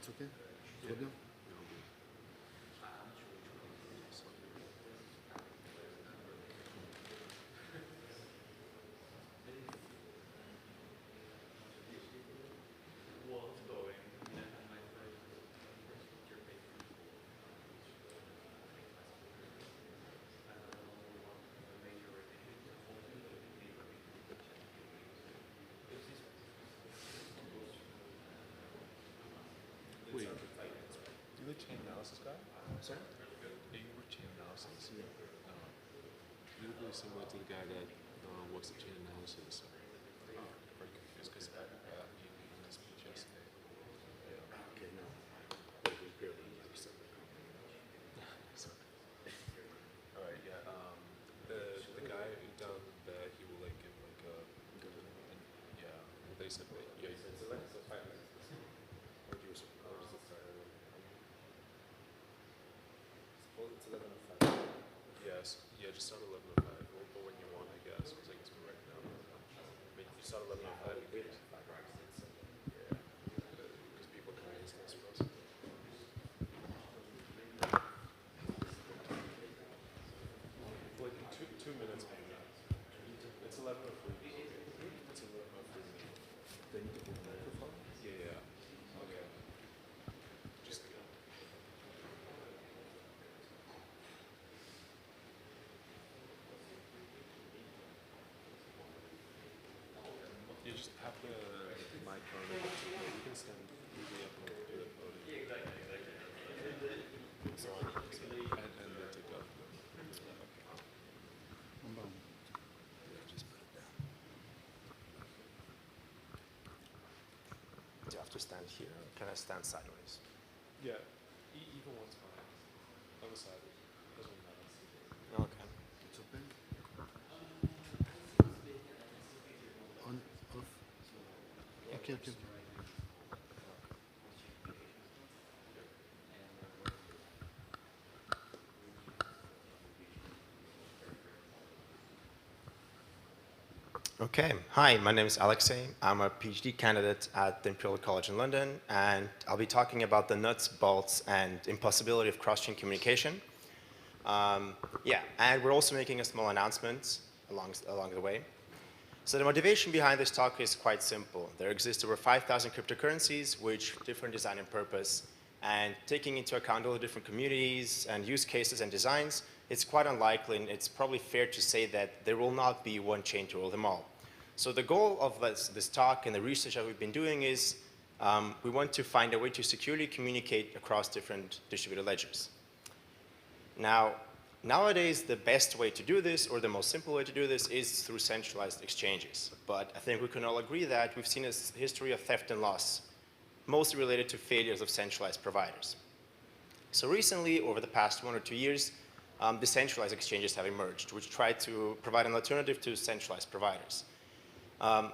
It's okay? Yeah. Good? Wait, you were chain analysis guy? Sorry? Yeah, you were chain analysis? Yeah. You look really similar to the guy that works at chain analysis. I'm very confused because I he in his speech yesterday. Yeah. Okay, no. We barely understand the All right, yeah. The guy down there, he will like give like a yeah. They said that yeah. It's 5 minutes. Or do you suppose it's 11:05? Yes, yeah. Just start 11:05. Or when you want, I guess. Because I guess we're right now. I mean, you start 11:05. Wait, Yeah. Because people come in and ask for us. Like 2 minutes maybe. It's 11:03. It's 11:03. They need to put the microphone? Yeah. Okay. Just you just have the mic on. You can stand usually up and do the podium. Yeah, exactly. So on. And then take off. Just put it down. Do I have to stand here or can I stand sideways? Yeah. Even one's fine. On the side. Doesn't matter. Okay. It's open. On, off. Okay, okay. Okay, hi, my name is Alexei. I'm a PhD candidate at the Imperial College in London, and I'll be talking about the nuts, bolts, and impossibility of cross-chain communication. Yeah, and we're also making a small announcement along the way. So the motivation behind this talk is quite simple. There exist over 5,000 cryptocurrencies, which different design and purpose, and taking into account all the different communities and use cases and designs, it's quite unlikely, and it's probably fair to say that there will not be one chain to rule them all. So the goal of this talk and the research that we've been doing is we want to find a way to securely communicate across different distributed ledgers. Now, nowadays, the best way to do this, or the most simple way to do this, is through centralized exchanges. But I think we can all agree that we've seen a history of theft and loss, mostly related to failures of centralized providers. So recently, over the past 1 or 2 years, decentralized exchanges have emerged, which try to provide an alternative to centralized providers. On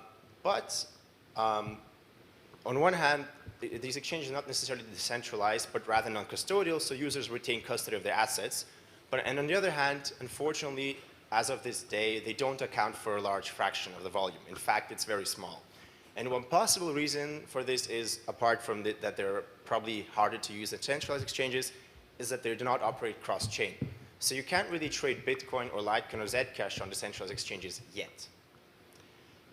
one hand, these exchanges are not necessarily decentralized, but rather non-custodial, so users retain custody of their assets. And on the other hand, unfortunately, as of this day, they don't account for a large fraction of the volume. In fact, it's very small. And one possible reason for this is, apart from that they're probably harder to use than centralized exchanges, is that they do not operate cross-chain. So you can't really trade Bitcoin or Litecoin or Zcash on decentralized exchanges yet.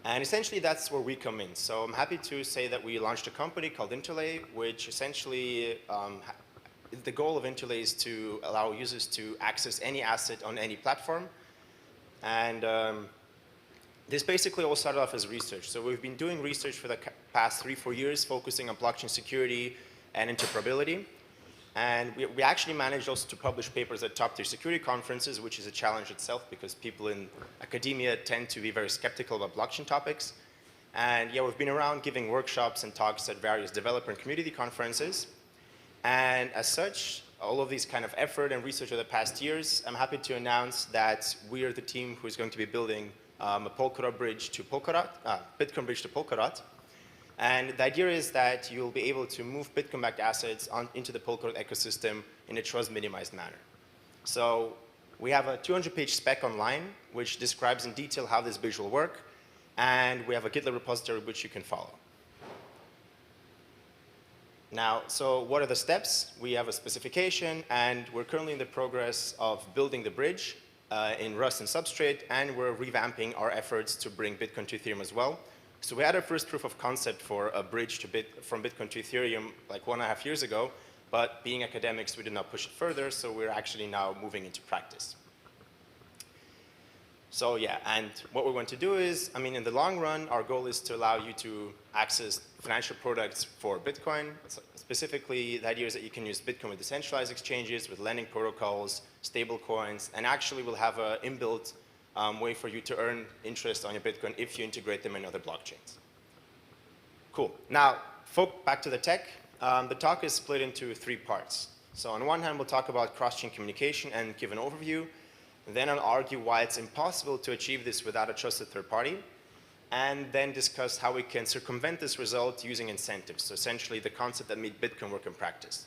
And essentially, that's where we come in. So I'm happy to say that we launched a company called Interlay, which essentially, the goal of Interlay is to allow users to access any asset on any platform. And this basically all started off as research. So we've been doing research for the past 3-4 years, focusing on blockchain security and interoperability. And we actually managed also to publish papers at top-tier security conferences, which is a challenge itself because people in academia tend to be very skeptical about blockchain topics. And yeah, we've been around giving workshops and talks at various developer and community conferences. And as such, all of these kind of effort and research over the past years, I'm happy to announce that we are the team who is going to be building a Polkadot bridge to Polkadot, Bitcoin bridge to Polkadot. And the idea is that you'll be able to move Bitcoin-backed assets into the Polkadot ecosystem in a trust-minimized manner. So we have a 200-page spec online, which describes in detail how this bridge will work. And we have a GitLab repository which you can follow. Now, so what are the steps? We have a specification, and we're currently in the progress of building the bridge in Rust and Substrate, and we're revamping our efforts to bring Bitcoin to Ethereum as well. So we had our first proof of concept for a bridge from Bitcoin to Ethereum like 1.5 years ago, but being academics, we did not push it further, so we're actually now moving into practice. So yeah, and what we want to do is, I mean, in the long run, our goal is to allow you to access financial products for Bitcoin. So specifically, the idea is that you can use Bitcoin with decentralized exchanges, with lending protocols, stable coins, and actually we'll have an inbuilt way for you to earn interest on your Bitcoin if you integrate them in other blockchains. Cool. Now, back to the tech. The talk is split into 3 parts. So on one hand, we'll talk about cross-chain communication and give an overview. Then I'll argue why it's impossible to achieve this without a trusted third party, and then discuss how we can circumvent this result using incentives. So essentially the concept that made Bitcoin work in practice.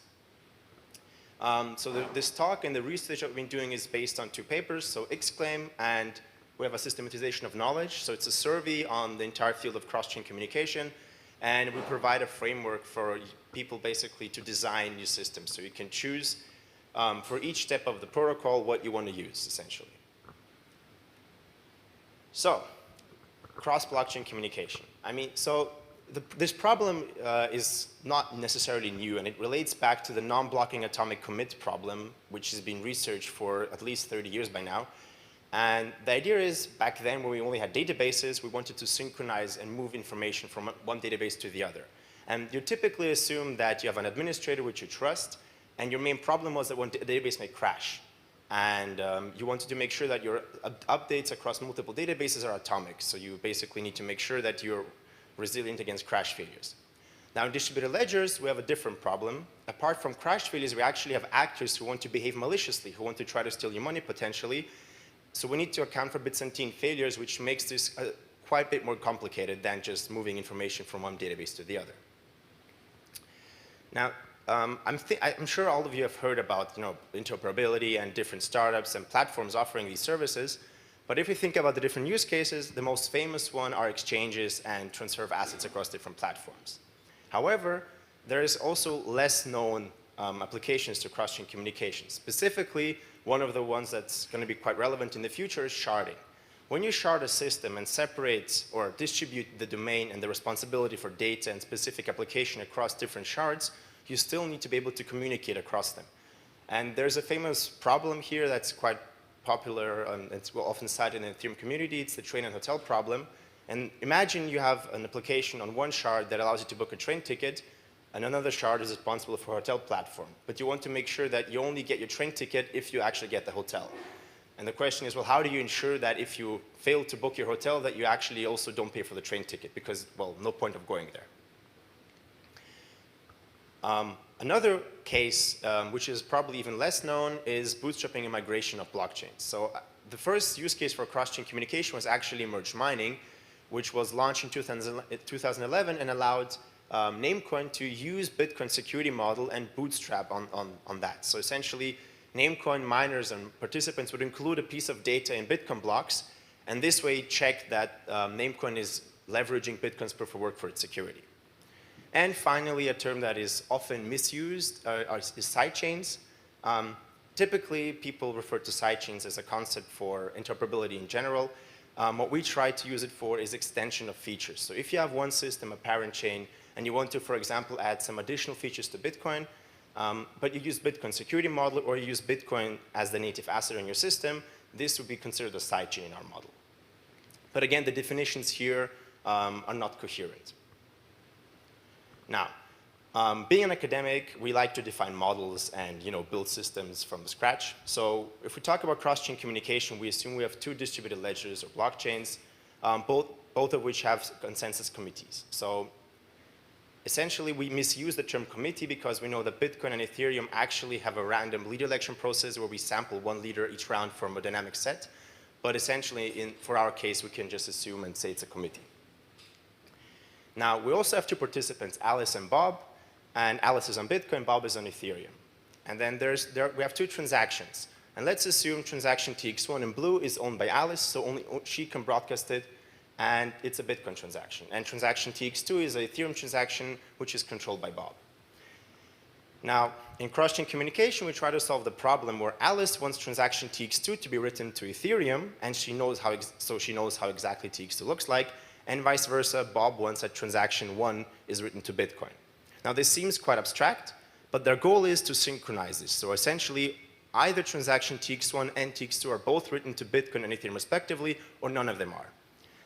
This talk and the research that we've been doing is based on 2 papers, so Xclaim, and we have a systematization of knowledge. So it's a survey on the entire field of cross-chain communication, and we provide a framework for people basically to design new systems. So you can choose for each step of the protocol what you want to use, essentially. So, cross-blockchain communication. I mean, so this problem is not necessarily new, and it relates back to the non-blocking atomic commit problem, which has been researched for at least 30 years by now. And the idea is, back then when we only had databases, we wanted to synchronize and move information from one database to the other. And you typically assume that you have an administrator which you trust, and your main problem was that one database may crash. And you wanted to make sure that your updates across multiple databases are atomic. So you basically need to make sure that you're resilient against crash failures. Now in distributed ledgers, we have a different problem. Apart from crash failures, we actually have actors who want to behave maliciously, who want to try to steal your money potentially. So we need to account for Byzantine failures, which makes this quite a bit more complicated than just moving information from one database to the other. Now, I'm sure all of you have heard about interoperability and different startups and platforms offering these services. But if you think about the different use cases, the most famous one are exchanges and transfer of assets across different platforms. However, there is also less known applications to cross-chain communication. Specifically, one of the ones that's going to be quite relevant in the future is sharding. When you shard a system and separate or distribute the domain and the responsibility for data and specific application across different shards, you still need to be able to communicate across them. And there's a famous problem here that's quite popular, and it's often cited in the Ethereum community. It's the train and hotel problem. And imagine you have an application on one shard that allows you to book a train ticket, and another shard is responsible for a hotel platform. But you want to make sure that you only get your train ticket if you actually get the hotel. And the question is, well, how do you ensure that if you fail to book your hotel, that you actually also don't pay for the train ticket? Because, well, no point of going there. Another case, which is probably even less known, is bootstrapping and migration of blockchains. So the first use case for cross-chain communication was actually merge mining, which was launched in 2011 and allowed Namecoin to use Bitcoin security model and bootstrap on that. So essentially, Namecoin miners and participants would include a piece of data in Bitcoin blocks, and this way check that Namecoin is leveraging Bitcoin's proof of work for its security. And finally, a term that is often misused is sidechains. Typically, people refer to sidechains as a concept for interoperability in general. What we try to use it for is extension of features. So if you have one system, a parent chain, and you want to, for example, add some additional features to Bitcoin, but you use Bitcoin security model or you use Bitcoin as the native asset in your system, this would be considered a sidechain in our model. But again, the definitions here are not coherent. Now, being an academic, we like to define models and build systems from scratch. So if we talk about cross-chain communication, we assume we have 2 distributed ledgers or blockchains, both of which have consensus committees. So essentially, we misuse the term committee because we know that Bitcoin and Ethereum actually have a random leader election process where we sample one leader each round from a dynamic set. But essentially, for our case, we can just assume and say it's a committee. Now, we also have 2 participants, Alice and Bob. And Alice is on Bitcoin, Bob is on Ethereum. And then we have 2 transactions. And let's assume transaction TX1 in blue is owned by Alice, so only she can broadcast it, and it's a Bitcoin transaction. And transaction TX2 is an Ethereum transaction, which is controlled by Bob. Now, in CrossChain Communication, we try to solve the problem where Alice wants transaction TX2 to be written to Ethereum, and she knows how exactly TX2 looks like, and vice versa, Bob wants that transaction 1 is written to Bitcoin. Now, this seems quite abstract, but their goal is to synchronize this. So essentially, either transaction TX1 and TX2 are both written to Bitcoin and Ethereum respectively, or none of them are.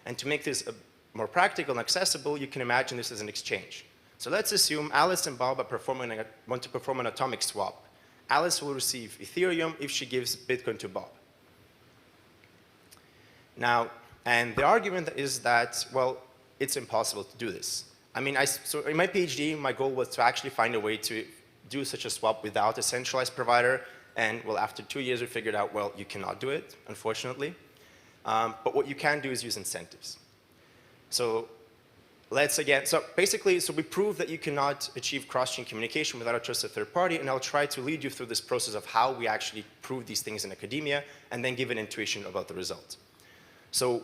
And to make this more practical and accessible, you can imagine this as an exchange. So let's assume Alice and Bob want to perform an atomic swap. Alice will receive Ethereum if she gives Bitcoin to Bob. Now, and the argument is that, well, it's impossible to do this. I mean, so in my PhD, my goal was to actually find a way to do such a swap without a centralized provider. And well, after 2 years, we figured out, well, you cannot do it, unfortunately. But what you can do is use incentives. So basically, we proved that you cannot achieve cross-chain communication without a trusted third party, and I'll try to lead you through this process of how we actually prove these things in academia, and then give an intuition about the result. So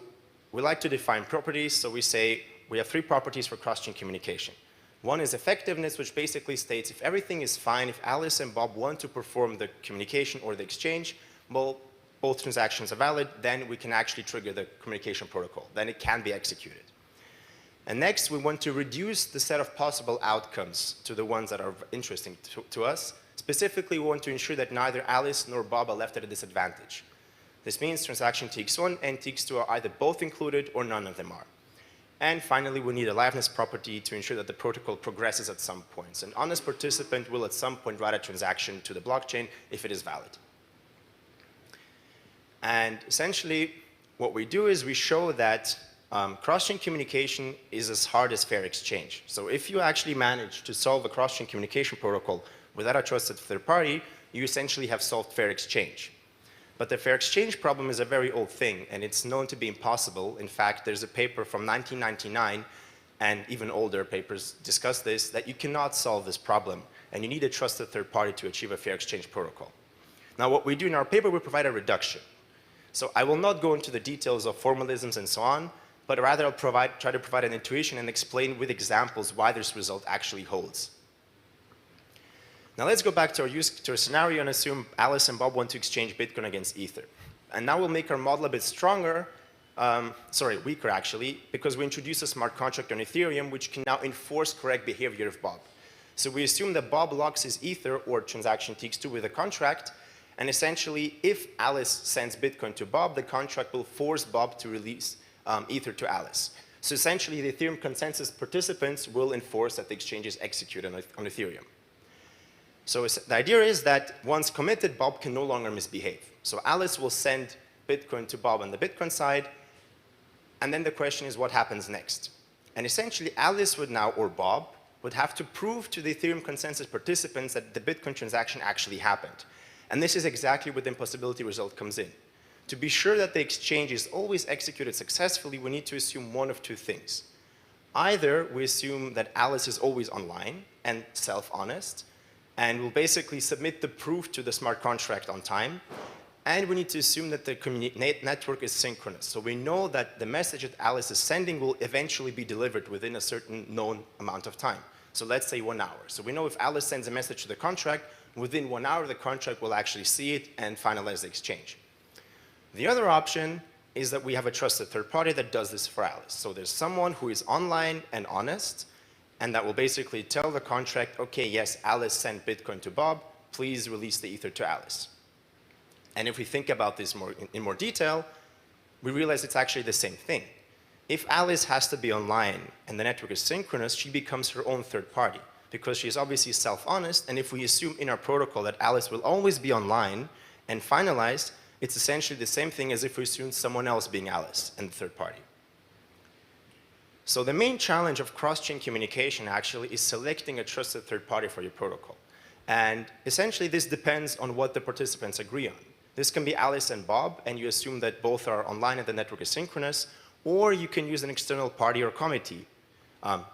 we like to define properties, so we say we have 3 properties for cross-chain communication. One is effectiveness, which basically states if everything is fine, if Alice and Bob want to perform the communication or the exchange, well, both transactions are valid, then we can actually trigger the communication protocol. Then it can be executed. And next, we want to reduce the set of possible outcomes to the ones that are interesting to us. Specifically, we want to ensure that neither Alice nor Bob are left at a disadvantage. This means transaction TX1 and TX2 are either both included or none of them are. And finally, we need a liveness property to ensure that the protocol progresses at some points. An honest participant will at some point write a transaction to the blockchain if it is valid. And essentially, what we do is we show that cross-chain communication is as hard as fair exchange. So if you actually manage to solve a cross-chain communication protocol without a trusted third party, you essentially have solved fair exchange. But the fair exchange problem is a very old thing, and it's known to be impossible. In fact, there's a paper from 1999, and even older papers discuss this, that you cannot solve this problem, and you need a trusted third party to achieve a fair exchange protocol. Now, what we do in our paper, we provide a reduction. So I will not go into the details of formalisms and so on, but rather I'll try to provide an intuition and explain with examples why this result actually holds. Now let's go back to our scenario and assume Alice and Bob want to exchange Bitcoin against Ether. And now we'll make our model a bit stronger, weaker actually, because we introduce a smart contract on Ethereum which can now enforce correct behavior of Bob. So we assume that Bob locks his Ether or transaction TX2 with a contract, and essentially if Alice sends Bitcoin to Bob, the contract will force Bob to release Ether to Alice. So essentially the Ethereum consensus participants will enforce that the exchange is executed on Ethereum. So the idea is that once committed, Bob can no longer misbehave. So Alice will send Bitcoin to Bob on the Bitcoin side, and then the question is what happens next? And essentially Alice would now, or Bob, would have to prove to the Ethereum consensus participants that the Bitcoin transaction actually happened. And this is exactly where the impossibility result comes in. To be sure that the exchange is always executed successfully, we need to assume one of 2 things. Either we assume that Alice is always online and self-honest, and we'll basically submit the proof to the smart contract on time, and we need to assume that the network is synchronous. So we know that the message that Alice is sending will eventually be delivered within a certain known amount of time. So let's say 1 hour. So we know if Alice sends a message to the contract, within 1 hour the contract will actually see it and finalize the exchange. The other option is that we have a trusted third party that does this for Alice. So there's someone who is online and honest, and that will basically tell the contract, okay, yes, Alice sent Bitcoin to Bob, please release the Ether to Alice. And if we think about this in more detail, we realize it's actually the same thing. If Alice has to be online and the network is synchronous, she becomes her own third party because she is obviously self-honest, and if we assume in our protocol that Alice will always be online and finalized, it's essentially the same thing as if we assume someone else being Alice and the third party. So the main challenge of cross-chain communication actually is selecting a trusted third party for your protocol. And essentially this depends on what the participants agree on. This can be Alice and Bob, and you assume that both are online and the network is synchronous, or you can use an external party or committee.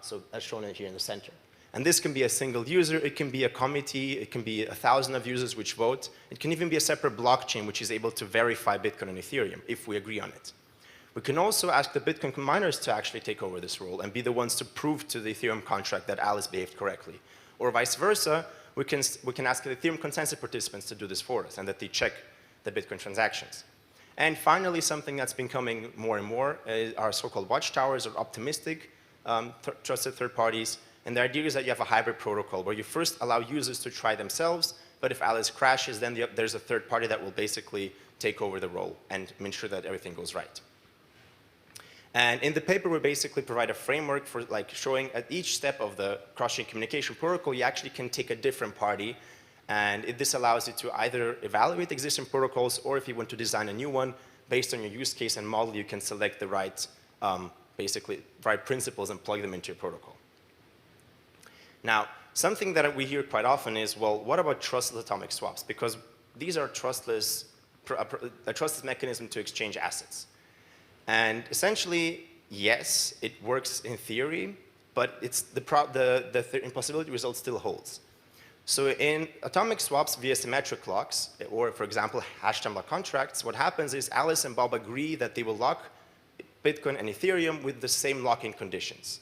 So that's shown here in the center. And this can be a single user, it can be a committee, it can be 1,000 of users which vote. It can even be a separate blockchain which is able to verify Bitcoin and Ethereum if we agree on it. We can also ask the Bitcoin miners to actually take over this role and be the ones to prove to the Ethereum contract that Alice behaved correctly. Or vice versa, we can ask the Ethereum consensus participants to do this for us and that they check the Bitcoin transactions. And finally, something that's becoming more and more are so-called watchtowers or optimistic trusted third parties. And the idea is that you have a hybrid protocol where you first allow users to try themselves, but if Alice crashes, then there's a third party that will basically take over the role and ensure that everything goes right. And in the paper, we basically provide a framework for like showing at each step of the CrossChain Communication Protocol, you actually can take a different party. And this allows you to either evaluate existing protocols, or if you want to design a new one, based on your use case and model, you can select the right, basically, right principles and plug them into your protocol. Now, something that we hear quite often is, well, what about trustless atomic swaps? Because these are trustless, a trustless mechanism to exchange assets. And essentially, yes, it works in theory, but it's the impossibility result still holds. So in atomic swaps via symmetric locks, or for example, hash time lock contracts, what happens is Alice and Bob agree that they will lock Bitcoin and Ethereum with the same locking conditions.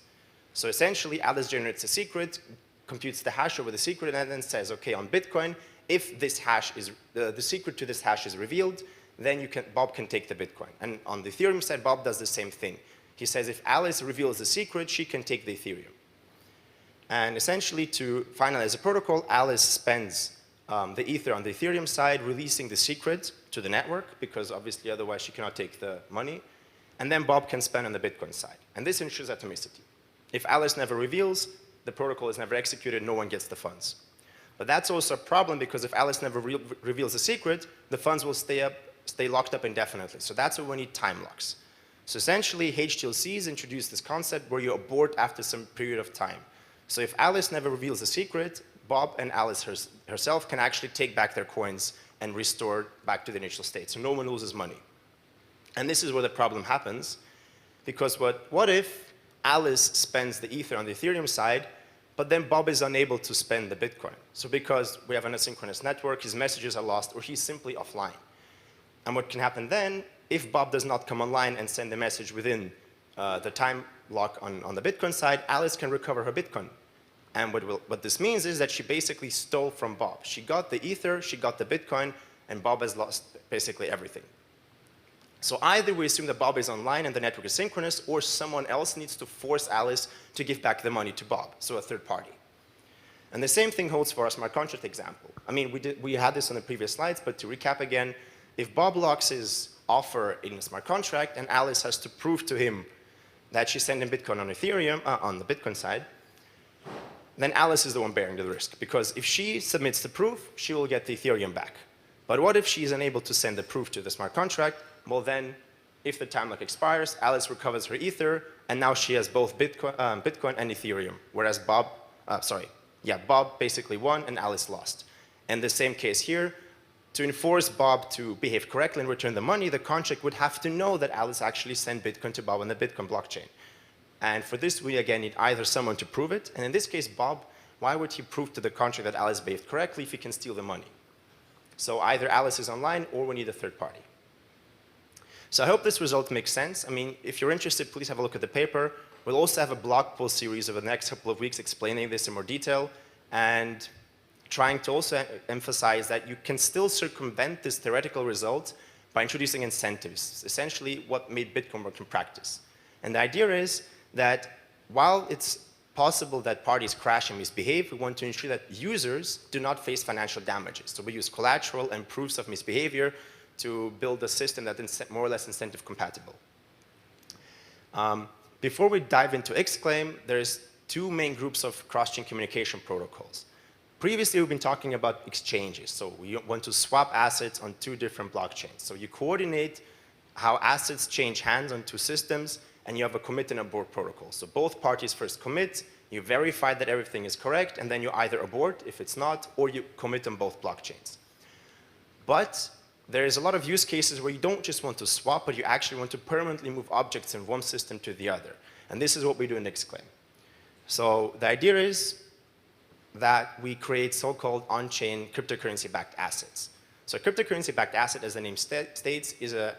So essentially, Alice generates a secret, computes the hash over the secret, and then says, okay, on Bitcoin, if this hash is, the secret to this hash is revealed, then Bob can take the Bitcoin. And on the Ethereum side, Bob does the same thing. He says if Alice reveals the secret, she can take the Ethereum. And essentially, to finalize the protocol, Alice spends the Ether on the Ethereum side, releasing the secret to the network, because obviously otherwise she cannot take the money. And then Bob can spend on the Bitcoin side. And this ensures atomicity. If Alice never reveals, the protocol is never executed, no one gets the funds. But that's also a problem, because if Alice never reveals the secret, the funds will stay locked up indefinitely. So that's why we need time locks. So essentially, HTLCs introduce this concept where you abort after some period of time. So if Alice never reveals the secret, Bob and Alice herself can actually take back their coins and restore back to the initial state. So no one loses money. And this is where the problem happens, because what if Alice spends the Ether on the Ethereum side, but then Bob is unable to spend the Bitcoin? So because we have an asynchronous network, his messages are lost, or he's simply offline. And what can happen then, if Bob does not come online and send the message within the time lock on the Bitcoin side, Alice can recover her Bitcoin. And what this means is that she basically stole from Bob. She got the Ether, she got the Bitcoin, and Bob has lost basically everything. So either we assume that Bob is online and the network is synchronous, or someone else needs to force Alice to give back the money to Bob, so a third party. And the same thing holds for our smart contract example. I mean, we had this on the previous slides, but to recap again, if Bob locks his offer in a smart contract and Alice has to prove to him that she sent him Bitcoin on Ethereum, on the Bitcoin side, then Alice is the one bearing the risk. Because if she submits the proof, she will get the Ethereum back. But what if she is unable to send the proof to the smart contract? Well then, if the time lock expires, Alice recovers her Ether, and now she has both Bitcoin and Ethereum. Whereas Bob basically won and Alice lost. And the same case here. To enforce Bob to behave correctly and return the money, the contract would have to know that Alice actually sent Bitcoin to Bob on the Bitcoin blockchain. And for this, we again need either someone to prove it, and in this case, Bob, why would he prove to the contract that Alice behaved correctly if he can steal the money? So either Alice is online, or we need a third party. So I hope this result makes sense. I mean, if you're interested, please have a look at the paper. We'll also have a blog post series over the next couple of weeks explaining this in more detail, and trying to also emphasize that you can still circumvent this theoretical result by introducing incentives, essentially what made Bitcoin work in practice. And the idea is that while it's possible that parties crash and misbehave, we want to ensure that users do not face financial damages. So we use collateral and proofs of misbehavior to build a system that is more or less incentive compatible. Before we dive into Xclaim, there's two main groups of cross-chain communication protocols. Previously, we've been talking about exchanges. So we want to swap assets on two different blockchains. So you coordinate how assets change hands on two systems, and you have a commit and abort protocol. So both parties first commit, you verify that everything is correct, and then you either abort if it's not, or you commit on both blockchains. But there's a lot of use cases where you don't just want to swap, but you actually want to permanently move objects in one system to the other. And this is what we do in Xclaim. So the idea is that we create so-called on-chain cryptocurrency-backed assets. So a cryptocurrency-backed asset, as the name states, is a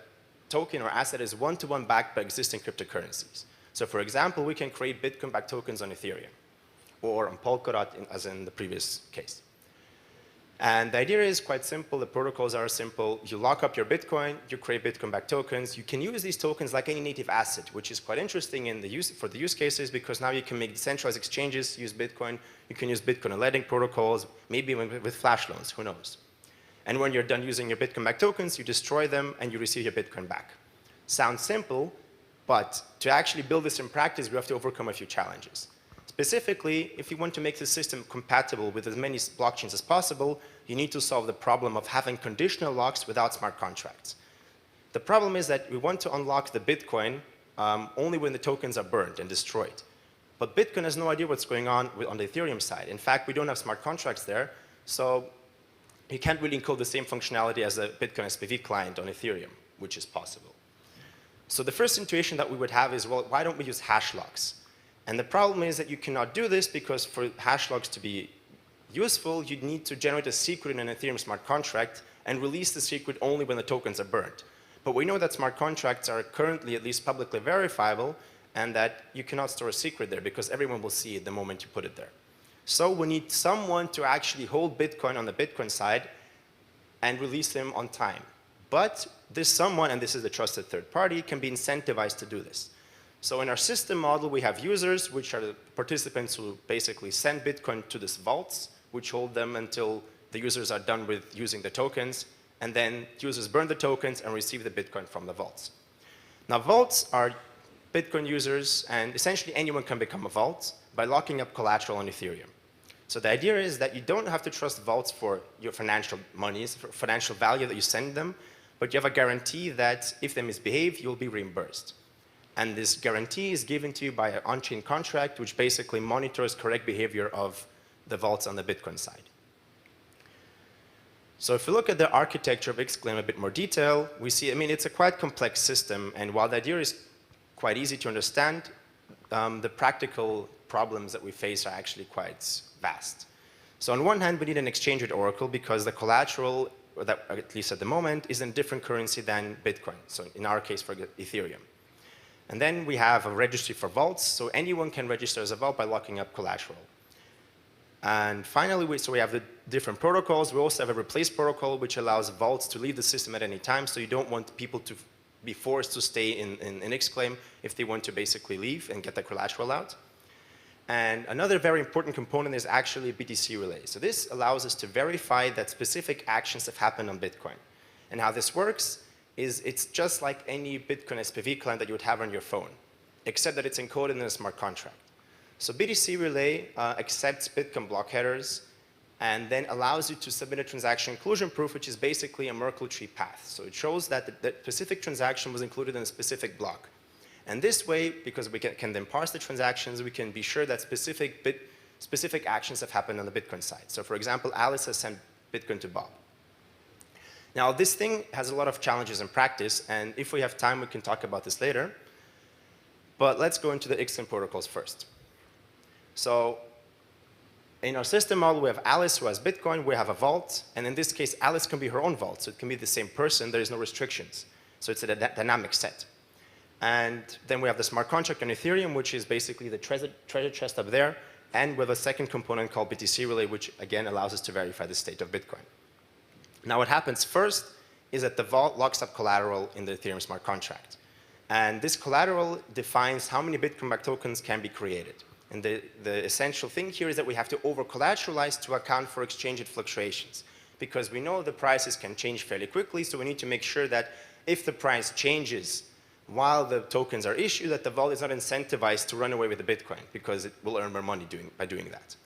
token or asset is one-to-one backed by existing cryptocurrencies. So for example, we can create Bitcoin-backed tokens on Ethereum, or on Polkadot, as in the previous case. And the idea is quite simple. The protocols are simple. You lock up your Bitcoin, you create Bitcoin-backed tokens. You can use these tokens like any native asset, which is quite interesting for the use cases, because now you can make decentralized exchanges use Bitcoin. You can use Bitcoin on lending protocols, maybe with flash loans, who knows. And when you're done using your Bitcoin-backed tokens, you destroy them and you receive your Bitcoin back. Sounds simple, but to actually build this in practice, we have to overcome a few challenges. Specifically, if you want to make the system compatible with as many blockchains as possible, you need to solve the problem of having conditional locks without smart contracts. The problem is that we want to unlock the Bitcoin only when the tokens are burned and destroyed. But Bitcoin has no idea what's going on the Ethereum side. In fact, we don't have smart contracts there, so you can't really encode the same functionality as a Bitcoin SPV client on Ethereum, which is possible. So the first intuition that we would have is, well, why don't we use hash locks? And the problem is that you cannot do this because for hash locks to be useful, you'd need to generate a secret in an Ethereum smart contract and release the secret only when the tokens are burned. But we know that smart contracts are currently at least publicly verifiable and that you cannot store a secret there because everyone will see it the moment you put it there. So we need someone to actually hold Bitcoin on the Bitcoin side and release them on time. But this someone, and this is a trusted third party, can be incentivized to do this. So in our system model, we have users, which are the participants who basically send Bitcoin to these vaults, which hold them until the users are done with using the tokens, and then users burn the tokens and receive the Bitcoin from the vaults. Now, vaults are Bitcoin users, and essentially anyone can become a vault by locking up collateral on Ethereum. So the idea is that you don't have to trust vaults for your financial monies, for financial value that you send them, but you have a guarantee that if they misbehave, you'll be reimbursed. And this guarantee is given to you by an on-chain contract, which basically monitors correct behavior of the vaults on the Bitcoin side. So if we look at the architecture of Xclaim in a bit more detail, we see, it's a quite complex system. And while the idea is quite easy to understand, the practical problems that we face are actually quite vast. So on one hand, we need an exchange rate oracle because the collateral, or that, at least at the moment, is in a different currency than Bitcoin. So in our case, for Ethereum. And then we have a registry for vaults, so anyone can register as a vault by locking up collateral. And finally, we have the different protocols. We also have a replace protocol, which allows vaults to leave the system at any time, so you don't want people to be forced to stay in Xclaim if they want to basically leave and get the collateral out. And another very important component is actually BTC Relay. So this allows us to verify that specific actions have happened on Bitcoin. And how this works is it's just like any Bitcoin SPV client that you would have on your phone, except that it's encoded in a smart contract. So BTC Relay accepts Bitcoin block headers and then allows you to submit a transaction inclusion proof, which is basically a Merkle tree path. So it shows that the specific transaction was included in a specific block. And this way, because we can then parse the transactions, we can be sure that specific actions have happened on the Bitcoin side. So for example, Alice has sent Bitcoin to Bob. Now, this thing has a lot of challenges in practice, and if we have time, we can talk about this later. But let's go into the Xclaim protocols first. So in our system model, we have Alice who has Bitcoin, we have a vault, and in this case, Alice can be her own vault, so it can be the same person, there is no restrictions. So it's a dynamic set. And then we have the smart contract on Ethereum, which is basically the treasure chest up there, and with a second component called BTC Relay, which again allows us to verify the state of Bitcoin. Now what happens first is that the vault locks up collateral in the Ethereum smart contract. And this collateral defines how many Bitcoin-backed tokens can be created. And the essential thing here is that we have to over-collateralize to account for exchange rate fluctuations. Because we know the prices can change fairly quickly, so we need to make sure that if the price changes while the tokens are issued, that the vault is not incentivized to run away with the Bitcoin, because it will earn more money by doing that.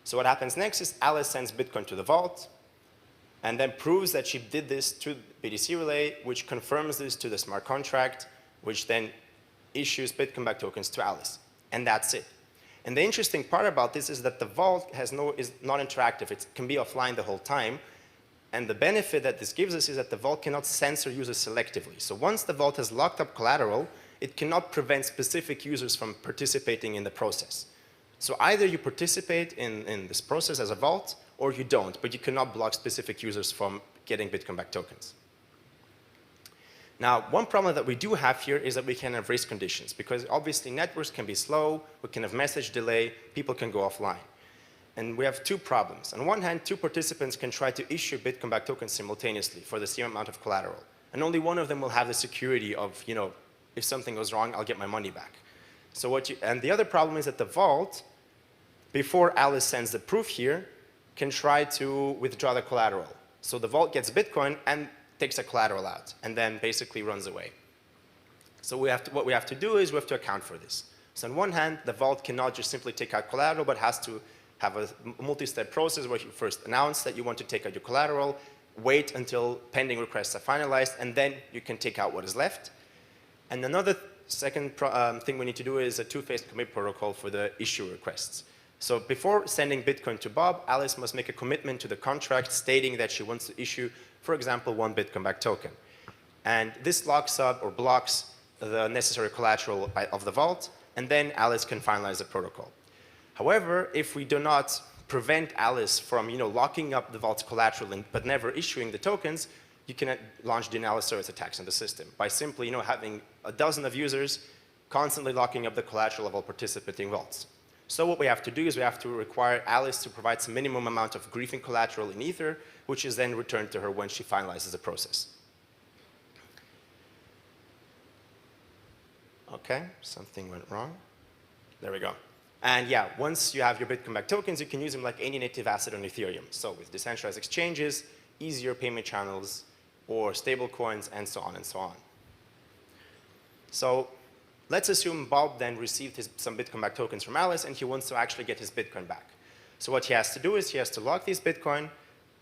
So what happens next is Alice sends Bitcoin to the vault and then proves that she did this to BTC Relay, which confirms this to the smart contract, which then issues Bitcoin-backed tokens to Alice. And that's it. And the interesting part about this is that the vault is not interactive. It can be offline the whole time. And the benefit that this gives us is that the vault cannot censor users selectively. So once the vault has locked up collateral, it cannot prevent specific users from participating in the process. So either you participate in this process as a vault, or you don't, but you cannot block specific users from getting Bitcoin-backed tokens. Now, one problem that we do have here is that we can have race conditions, because obviously networks can be slow, we can have message delay, people can go offline. And we have two problems. On one hand, two participants can try to issue Bitcoin-backed tokens simultaneously for the same amount of collateral. And only one of them will have the security of, if something goes wrong, I'll get my money back. And the other problem is that the vault, before Alice sends the proof here, can try to withdraw the collateral. So the vault gets Bitcoin and takes the collateral out, and then basically runs away. So what we have to do is we have to account for this. So on one hand, the vault cannot just simply take out collateral, but has to have a multi-step process where you first announce that you want to take out your collateral, wait until pending requests are finalized, and then you can take out what is left. And another second thing we need to do is a two-phase commit protocol for the issue requests. So before sending Bitcoin to Bob, Alice must make a commitment to the contract stating that she wants to issue, for example, one Bitcoin-backed token. And this locks up or blocks the necessary collateral of the vault, and then Alice can finalize the protocol. However, if we do not prevent Alice from locking up the vault's collateral but never issuing the tokens, you can launch denial of service attacks on the system by simply having a dozen of users constantly locking up the collateral of all participating vaults. So what we have to do is we have to require Alice to provide some minimum amount of griefing collateral in Ether, which is then returned to her when she finalizes the process. Okay, something went wrong. There we go. And yeah, once you have your Bitcoin-backed tokens, you can use them like any native asset on Ethereum. So with decentralized exchanges, easier payment channels, or stable coins, and so on and so on. So let's assume Bob then received some Bitcoin-backed tokens from Alice, and he wants to actually get his Bitcoin back. So what he has to do is he has to lock these Bitcoin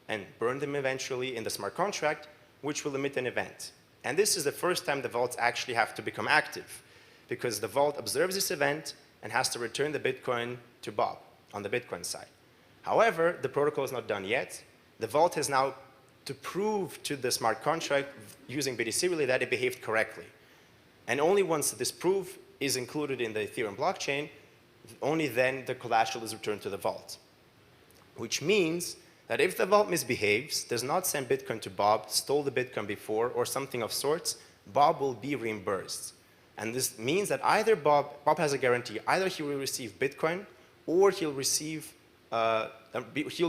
and burn them eventually in the smart contract, which will emit an event. And this is the first time the vaults actually have to become active, because the vault observes this event and has to return the Bitcoin to Bob on the Bitcoin side. However, the protocol is not done yet. The vault has now to prove to the smart contract using BTC Relay that it behaved correctly. And only once this proof is included in the Ethereum blockchain, only then the collateral is returned to the vault. Which means that if the vault misbehaves, does not send Bitcoin to Bob, stole the Bitcoin before, or something of sorts, Bob will be reimbursed. And this means that either Bob has a guarantee, either he will receive Bitcoin or he'll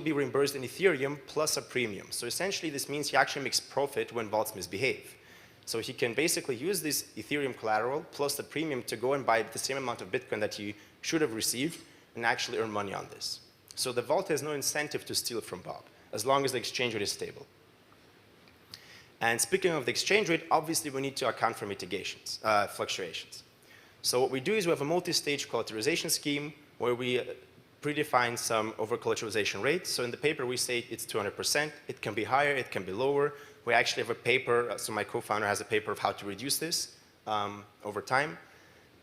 be reimbursed in Ethereum plus a premium. So essentially this means he actually makes profit when vaults misbehave. So he can basically use this Ethereum collateral plus the premium to go and buy the same amount of Bitcoin that he should have received and actually earn money on this. So the vault has no incentive to steal from Bob as long as the exchange rate is stable. And speaking of the exchange rate, obviously we need to account for mitigations, fluctuations. So what we do is we have a multi-stage collateralization scheme where we predefine some over-collateralization rates. So in the paper we say it's 200%. It can be higher, it can be lower. We actually have a paper, so my co-founder has a paper of how to reduce this over time.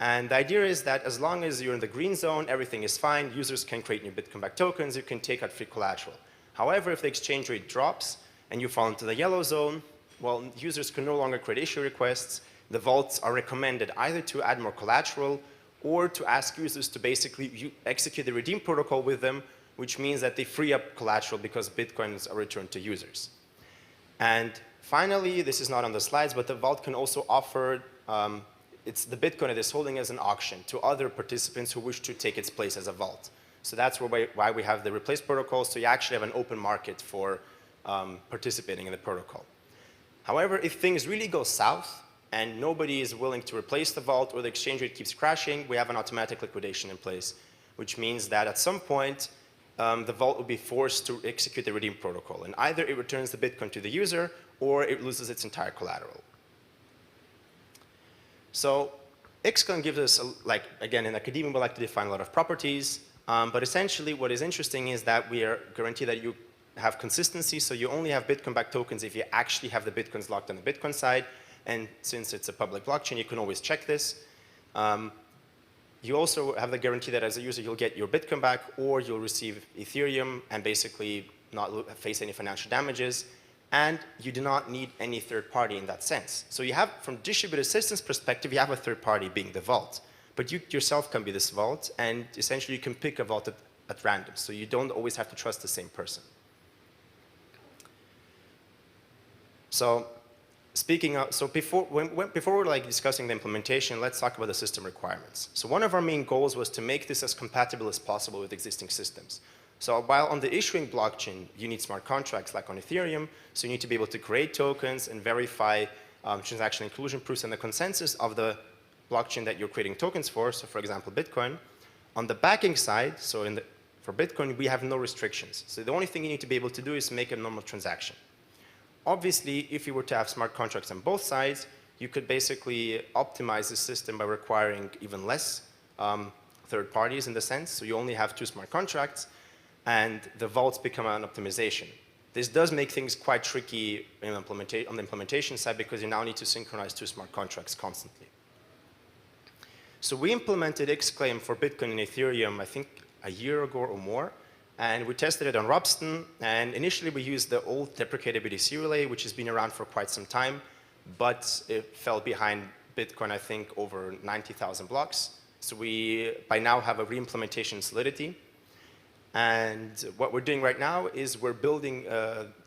And the idea is that as long as you're in the green zone, everything is fine. Users can create new Bitcoin-backed tokens. You can take out free collateral. However, if the exchange rate drops and you fall into the yellow zone, well, users can no longer create issue requests. The vaults are recommended either to add more collateral or to ask users to basically execute the redeem protocol with them, which means that they free up collateral because Bitcoins are returned to users. And finally, this is not on the slides, but the vault can also offer it's the Bitcoin it is holding as an auction to other participants who wish to take its place as a vault. So that's why we have the replace protocol, so you actually have an open market for participating in the protocol. However, if things really go south and nobody is willing to replace the vault or the exchange rate keeps crashing, we have an automatic liquidation in place, which means that at some point, the vault will be forced to execute the redeem protocol. And either it returns the Bitcoin to the user or it loses its entire collateral. So XCon gives us, again, in academia, we like to define a lot of properties. But essentially, what is interesting is that we are guaranteed that you have consistency, so you only have Bitcoin-backed tokens if you actually have the Bitcoins locked on the Bitcoin side. And since it's a public blockchain, you can always check this. You also have the guarantee that as a user, you'll get your Bitcoin back, or you'll receive Ethereum and basically not face any financial damages. And you do not need any third party in that sense. So you have, from distributed systems perspective, you have a third party being the vault. But you yourself can be this vault, and essentially you can pick a vault at random. So you don't always have to trust the same person. So speaking of, so before we're discussing the implementation, let's talk about the system requirements. So one of our main goals was to make this as compatible as possible with existing systems. So while on the issuing blockchain, you need smart contracts like on Ethereum, so you need to be able to create tokens and verify transaction inclusion proofs and the consensus of the blockchain that you're creating tokens for, so for example, Bitcoin. On the backing side, so for Bitcoin, we have no restrictions. So the only thing you need to be able to do is make a normal transaction. Obviously, if you were to have smart contracts on both sides, you could basically optimize the system by requiring even less third parties in the sense. So you only have 2 smart contracts, and the vaults become an optimization. This does make things quite tricky on the implementation side because you now need to synchronize 2 smart contracts constantly. So we implemented Xclaim for Bitcoin and Ethereum, I think, a year ago or more, and we tested it on Robston, and initially we used the old deprecated BTC Relay, which has been around for quite some time, but it fell behind Bitcoin, I think, over 90,000 blocks. So we, by now, have a re-implementation Solidity. And what we're doing right now is we're building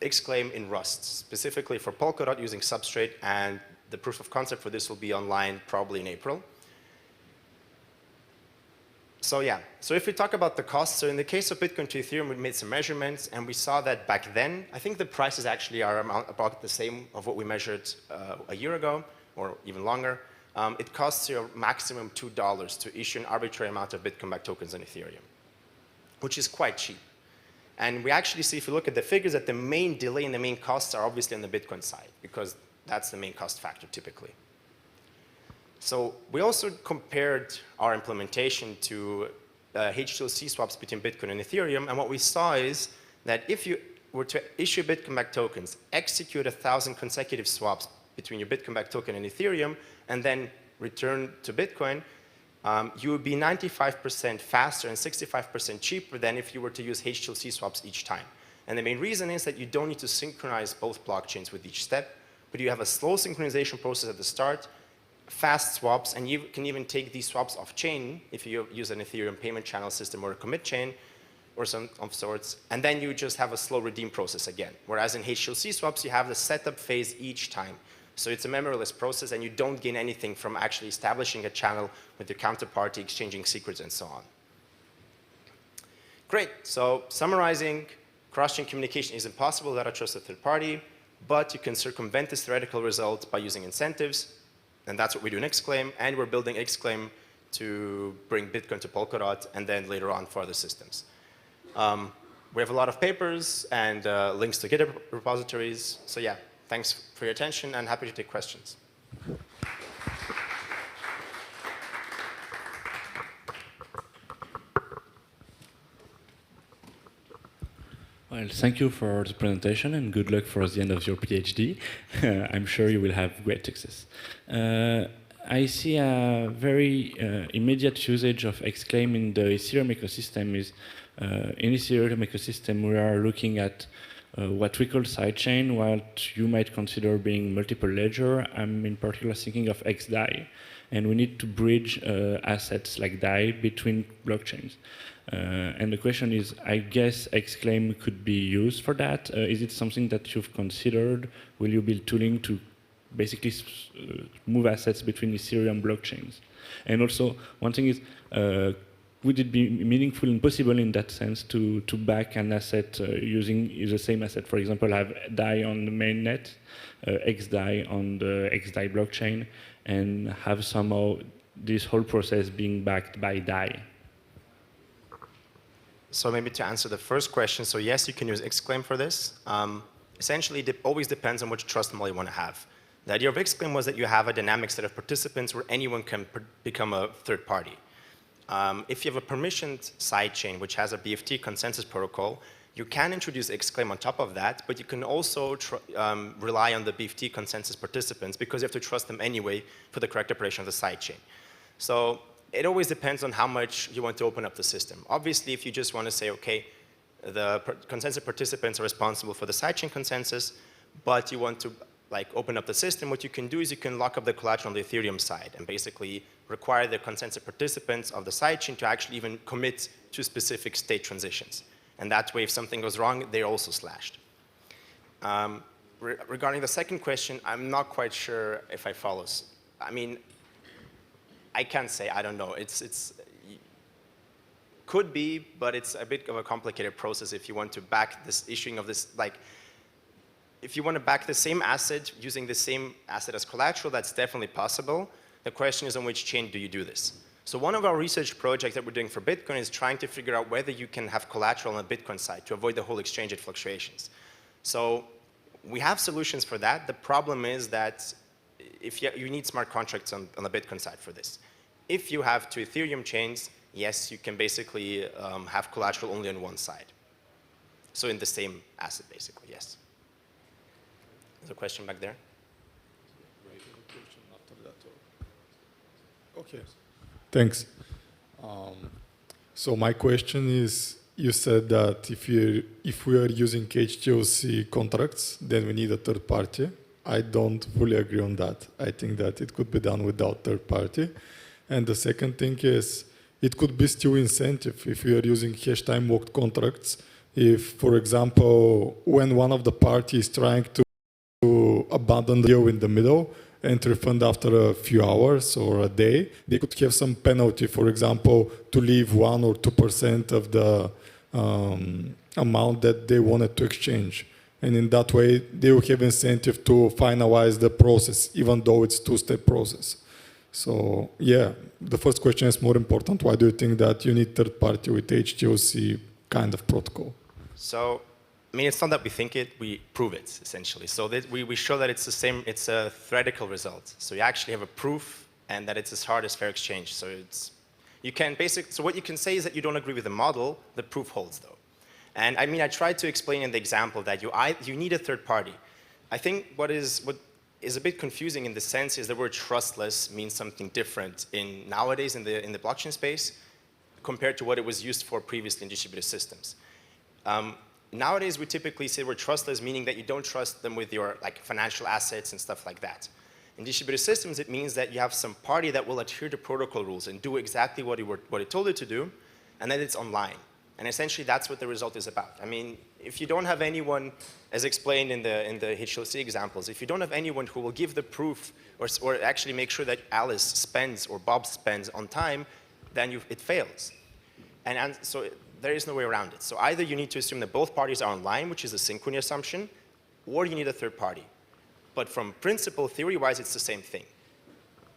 Xclaim in Rust, specifically for Polkadot using Substrate, and the proof of concept for this will be online probably in April. So yeah, so if we talk about the cost, so in the case of Bitcoin to Ethereum, we made some measurements, and we saw that back then, I think the prices actually are about the same of what we measured a year ago, or even longer. It costs you a maximum $2 to issue an arbitrary amount of Bitcoin-backed tokens on Ethereum, which is quite cheap. And we actually see, if you look at the figures, that the main delay and the main costs are obviously on the Bitcoin side, because that's the main cost factor typically. So we also compared our implementation to H2C swaps between Bitcoin and Ethereum, and what we saw is that if you were to issue Bitcoin-backed tokens, execute 1,000 consecutive swaps between your Bitcoin-backed token and Ethereum, and then return to Bitcoin, you would be 95% faster and 65% cheaper than if you were to use H2C swaps each time. And the main reason is that you don't need to synchronize both blockchains with each step, but you have a slow synchronization process at the start, fast swaps, and you can even take these swaps off-chain if you use an Ethereum payment channel system or a commit chain or some of sorts, and then you just have a slow redeem process again. Whereas in H2C swaps, you have the setup phase each time. So it's a memoryless process, and you don't gain anything from actually establishing a channel with your counterparty, exchanging secrets, and so on. Great. So summarizing, cross-chain communication is impossible without a trusted third party, but you can circumvent this theoretical result by using incentives, and that's what we do in Xclaim, and we're building Xclaim to bring Bitcoin to Polkadot, and then later on for other systems. We have a lot of papers and links to GitHub repositories. So yeah, thanks for your attention, and happy to take questions. Well, thank you for the presentation, and good luck for the end of your PhD. I'm sure you will have great success. I see a very immediate usage of Xclaim in the Ethereum ecosystem. In Ethereum ecosystem, we are looking at what we call sidechain, what you might consider being multiple ledger. I'm in particular thinking of XDAI, and we need to bridge assets like DAI between blockchains. And the question is, I guess Xclaim could be used for that. Is it something that you've considered? Will you build tooling to basically move assets between Ethereum blockchains? And also, one thing is, would it be meaningful and possible in that sense to back an asset using the same asset? For example, have DAI on the mainnet, XDAI on the XDAI blockchain, and have somehow this whole process being backed by DAI? So maybe to answer the first question, so yes, you can use Xclaim for this. Essentially, it always depends on which trust model you want to have. The idea of Xclaim was that you have a dynamic set of participants where anyone can become a third party. If you have a permissioned sidechain, which has a BFT consensus protocol, you can introduce Xclaim on top of that, but you can also rely on the BFT consensus participants because you have to trust them anyway for the correct operation of the sidechain. So it always depends on how much you want to open up the system. Obviously, if you just want to say, okay, the consensus participants are responsible for the sidechain consensus, but you want to open up the system, what you can do is you can lock up the collateral on the Ethereum side and basically require the consensus participants of the sidechain to actually even commit to specific state transitions. And that way, if something goes wrong, they're also slashed. Regarding the second question, I'm not quite sure if I follow. I mean, I can't say, I don't know. could be, but it's a bit of a complicated process if you want to back this issuing of this, like, if you want to back the same asset using the same asset as collateral, that's definitely possible. The question is on which chain do you do this? So one of our research projects that we're doing for Bitcoin is trying to figure out whether you can have collateral on the Bitcoin side to avoid the whole exchange rate fluctuations. So we have solutions for that. The problem is that if you need smart contracts on the Bitcoin side for this. If you have two Ethereum chains, yes, you can basically have collateral only on one side. So in the same asset, basically, yes. There's a question back there. Okay, thanks. So my question is, you said that if we are using HTOC contracts, then we need a third party. I don't fully agree on that. I think that it could be done without third party. And the second thing is, it could be still incentive if we are using hash time locked contracts. If, for example, when one of the parties is trying to abandon the deal in the middle and refund after a few hours or a day, they could have some penalty, for example, to leave 1 or 2% of the amount that they wanted to exchange. And in that way, they will have incentive to finalize the process, even though it's a two-step process. So yeah, the first question is more important. Why do you think that you need third party with HTOC kind of protocol? So, I mean, it's not that we think it, we prove it, essentially. So that we show that it's the same, it's a theoretical result. So you actually have a proof and that it's as hard as fair exchange. So it's, you can basically, so what you can say is that you don't agree with the model, the proof holds though. And I mean, I tried to explain in the example that you need a third party. I think what is a bit confusing in the sense is the word trustless means something different nowadays in the blockchain space compared to what it was used for previously in distributed systems. Nowadays, we typically say we're trustless, meaning that you don't trust them with your financial assets and stuff like that. In distributed systems, it means that you have some party that will adhere to protocol rules and do exactly what it told it to do, and then it's online. And essentially, that's what the result is about. I mean, if you don't have anyone, as explained in the HLC examples, if you don't have anyone who will give the proof or actually make sure that Alice spends or Bob spends on time, then it fails. And so there is no way around it. So either you need to assume that both parties are online, which is a synchrony assumption, or you need a third party. But from principle, theory-wise, it's the same thing.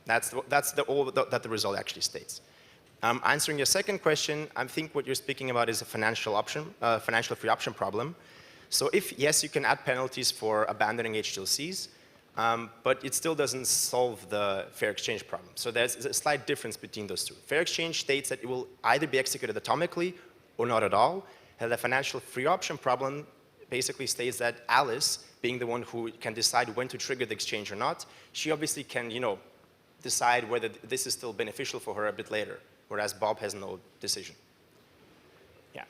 That's that the result actually states. Answering your second question, I think what you're speaking about is a financial free option problem. So yes, you can add penalties for abandoning HTLCs, but it still doesn't solve the fair exchange problem. So there's a slight difference between those two. Fair exchange states that it will either be executed atomically or not at all. And the financial free option problem basically states that Alice, being the one who can decide when to trigger the exchange or not, she obviously can, decide whether this is still beneficial for her a bit later, whereas Bob has no decision. Yeah.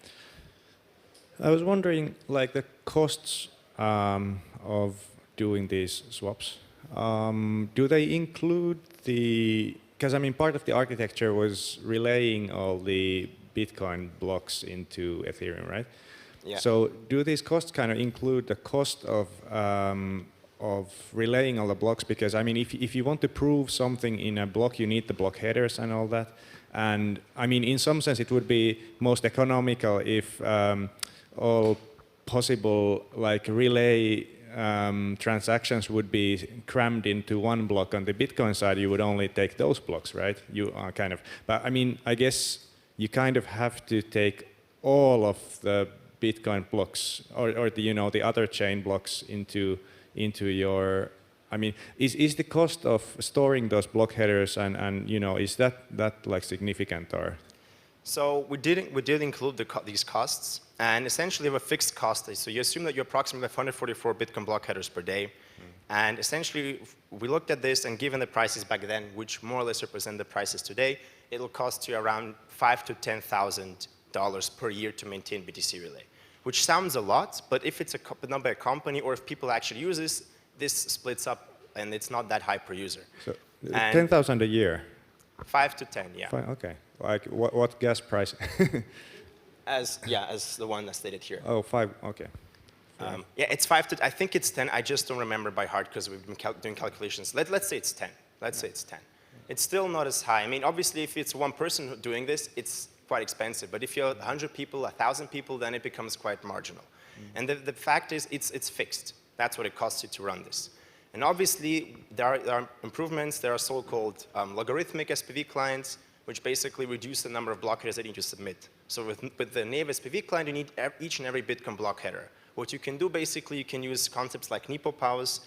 I was wondering, the costs of doing these swaps, do they include because I mean, part of the architecture was relaying all the Bitcoin blocks into Ethereum, right? Yeah. So do these costs kind of include the cost of relaying all the blocks? Because I mean, if you want to prove something in a block, you need the block headers and all that. And I mean, in some sense, it would be most economical if all possible relay transactions would be crammed into one block. On the Bitcoin side, you would only take those blocks, right? You are but I mean, I guess you kind of have to take all of the Bitcoin blocks or the other chain blocks into your. I mean, is the cost of storing those block headers and is that significant or? So we did include these costs, and essentially have a fixed cost. So you assume that you approximately have 144 Bitcoin block headers per day, and essentially we looked at this, and given the prices back then, which more or less represent the prices today, it'll cost you around $5,000 to $10,000 per year to maintain BTC Relay, which sounds a lot, but if it's done by a company or if people actually use this splits up, and it's not that high per user. So 10,000 a year? 5 to 10, yeah. Okay. Like what gas price? As the one that's stated here. Oh, 5. Okay. Yeah, it's 5 to. I think it's 10. I just don't remember by heart because we've been doing calculations. Let's say it's 10. Let's say it's 10. It's still not as high. I mean, obviously, if it's one person doing this, it's quite expensive. But if you have 100 people, 1,000 people, then it becomes quite marginal. And the fact is, it's fixed. That's what it costs you to run this. And obviously, there are improvements. There are so-called logarithmic SPV clients, which basically reduce the number of block headers that you need to submit. So with the native SPV client, you need each and every Bitcoin block header. What you can do, basically, you can use concepts like NepoPows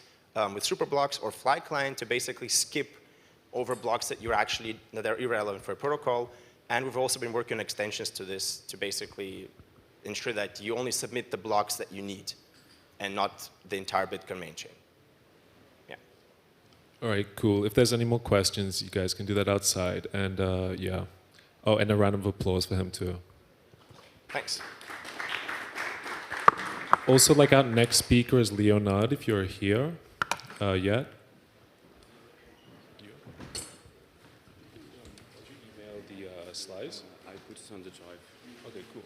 with superblocks or Fly client to basically skip over blocks that are irrelevant for a protocol. And we've also been working on extensions to this to basically ensure that you only submit the blocks that you need and not the entire Bitcoin main chain. Yeah. All right, cool. If there's any more questions, you guys can do that outside. And yeah. Oh, and a round of applause for him too. Thanks. Also, like our next speaker is Leonard, if you're here yet. Did you email the slides? I put it on the drive. Okay, cool.